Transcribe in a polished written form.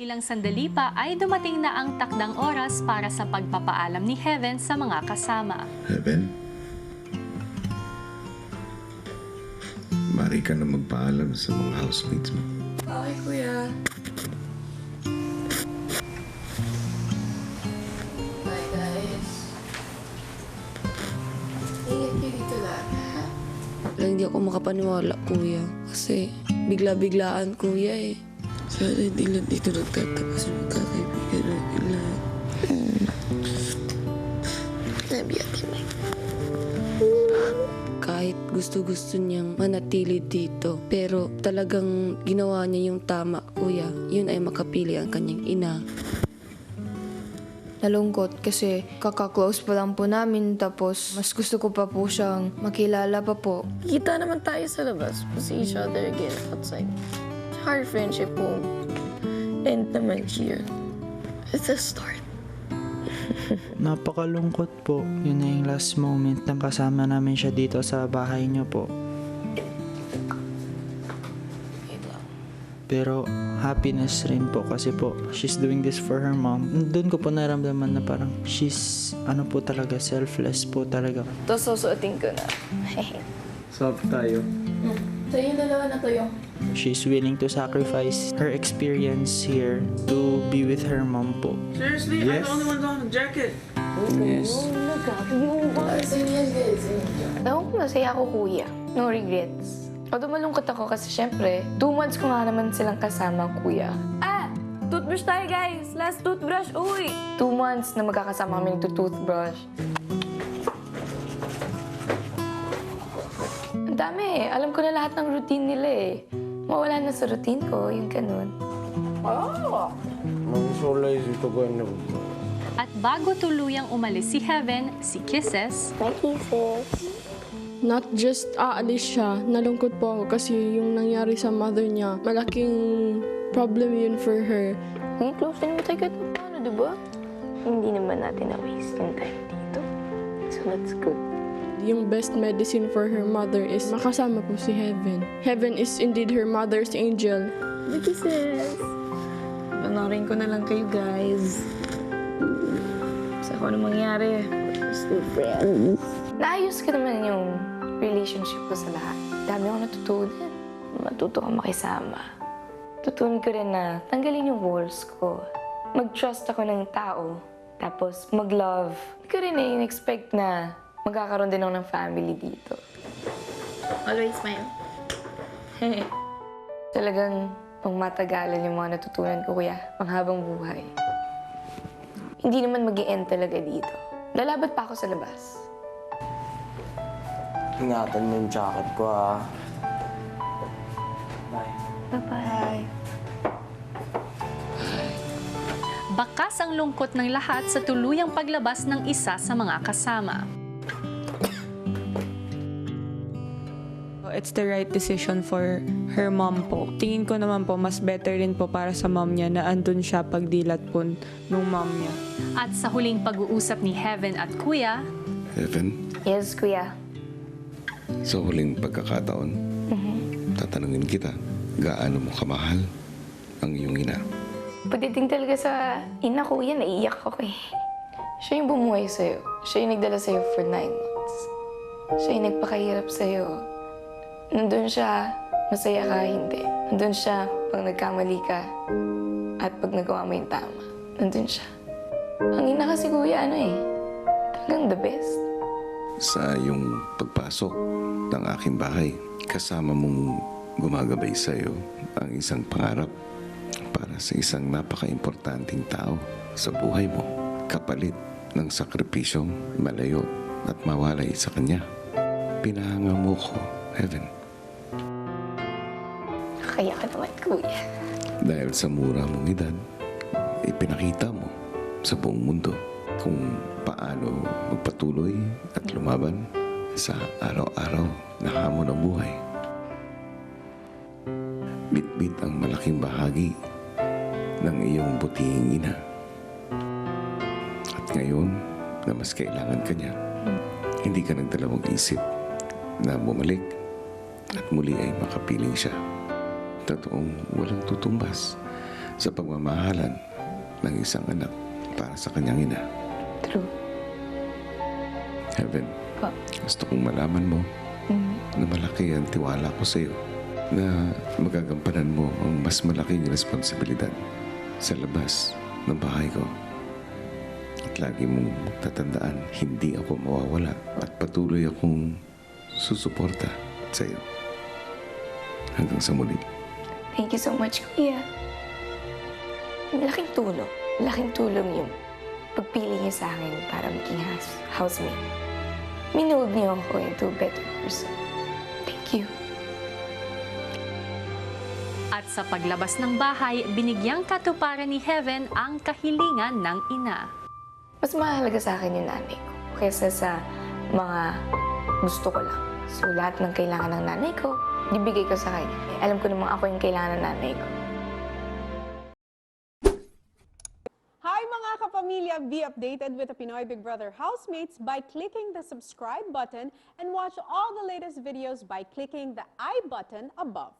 Ilang sandali pa ay dumating na ang takdang oras para sa pagpapaalam ni Heaven sa mga kasama. Heaven? Mari ka na magpaalam sa mga housemates mo. Okay, kuya. Bye, guys. Ingat kayo dito lahat, ha? Lang hindi ako makapaniwala, kuya. Kasi bigla-biglaan, kuya eh. Sana hindi lang dito nagtatapos yung magkakaibigan natin lahat. Sabi ate May. Kahit gusto-gusto niyang manatili dito, pero talagang ginawa niya yung tama, kuya. Yun ay makapili ang kanyang ina. Nalungkot kasi kaka-close pa lang po namin tapos mas gusto ko pa po siyang makilala pa po. Kita naman tayo sa labas. We'll see each other again outside. Our friendship won't end naman here. It's a start. Napakalungkot po. Yun na yung last moment nang kasama namin siya dito sa bahay niyo po. Pero happiness rin po kasi po she's doing this for her mom. Doon ko po naramdaman na parang she's ano po talaga, selfless po talaga. Ito susuotin ko na. Soft tayo. Ito yung dalawa na to yung. She's willing to sacrifice her experience here to be with her mom po. Seriously? Yes. I'm the only one on the jacket. Yes. Sa'yo yan, guys. Ewan ko, masaya ako kuya. No regrets. Although malungkot ako kasi syempre, 2 months ko nga naman silang kasama, kuya. Ah! Toothbrush tayo, guys! Last toothbrush, uy! 2 months na magkakasama kami nagtutoothbrush. Ang dami eh. Alam ko na lahat ng routine nila eh. Mawala na sa routine ko, yung ganun. At bago tuluyang umalis si Heaven, si Kisses, Not just aalis siya, nalungkot po ako kasi yung nangyari sa mother niya, malaking problem yun for her. Close na naman tayo kahit paano, diba? Hindi naman natin na-waste yung time dito. So that's good. Yung best medicine for her mother is makasama po si Heaven. Heaven is indeed her mother's angel. Kisses! Panorin ko na lang kayo, guys. Sa kung ano mangyari. We're still friends. Naayos ko naman yung relationship ko sa lahat. Dami akong natutunan. Matuto kang makisama. Tutunan ko rin na tanggalin yung walls ko. Mag-trust ako ng tao. Tapos mag-love. Hindi ko rin in-expect na magkakaroon din ako ng family dito. Always smile. Talagang pang matagalan yung mga natutunan ko, kuya. Panghabang buhay. Hindi naman mag-i-end talaga dito. Lalabat pa ako sa labas. Ingatan mo yung jacket ko ah. Bye-bye. bakas ang lungkot ng lahat sa tuluyang paglabas ng isa sa mga kasama. It's the right decision for her mom po. Tingin ko naman po, mas better rin po para sa mom niya na andun siya pagdilat po nung mom niya. At sa huling pag-uusap ni Heaven at Kuya, Heaven, Yes, kuya. sa huling pagkakataon, tatanungin kita, gaano mo kamahal ang iyong ina? Pagdating talaga sa ina ko, kuya, naiiyak ako eh. Siya yung bumuhay sa'yo. Siya yung nagdala sa'yo for 9 months. Siya yung nagpakahirap sa'yo. Nandun siya, masaya ka, hindi. Nandun siya pag nagkamali ka at pag nagawa mo yung tama. Nandun siya. Ang ina kasi kuya, talagang the best. Sa iyong pagpasok ng aking bahay, kasama mong gumagabay sa iyo ang isang pangarap para sa isang napaka-importanting tao sa buhay mo, kapalit ng sakripisyong malayo at mawalay sa kanya. Pinahanga mo ko, Heaven. Kaya ka naman, kuya. Dahil sa mura mong edad, ipinakita mo sa buong mundo kung paano magpatuloy at lumaban sa araw-araw na hamon ng buhay. Bit-bit ang malaking bahagi ng iyong butihing ina. At ngayon na mas kailangan ka niya, hindi ka nagdalawang isip na bumalik at muli ay makapiling siya. Totoong walang tutumbas sa pagmamahalan ng isang anak para sa kanyang ina. True. Heaven, Po. gusto kong malaman mo na malaki ang tiwala ko sa iyo, na magagampanan mo ang mas malaking responsibilidad sa labas ng bahay ko. At lagi mong tatandaan, hindi ako mawawala at patuloy akong susuporta sa iyo. Hanggang sa muli. Thank you so much, Kuya. Laking tulong. Laking tulong yung pagpili niyo sa akin para maging housemate. Minold niyo ako into a better person. Thank you. At sa paglabas ng bahay, binigyang katuparan ni Heaven ang kahilingan ng ina. Mas mahalaga sa akin yung nanay ko kaysa sa mga gusto ko lang. So, lahat ng kailangan ng nanay ko, ibigay ko sa kanya. Alam ko namang ako yung kailangan ng nanay ko. Hi mga kapamilya! Be updated with the Pinoy Big Brother housemates by clicking the subscribe button and watch all the latest videos by clicking the I button above.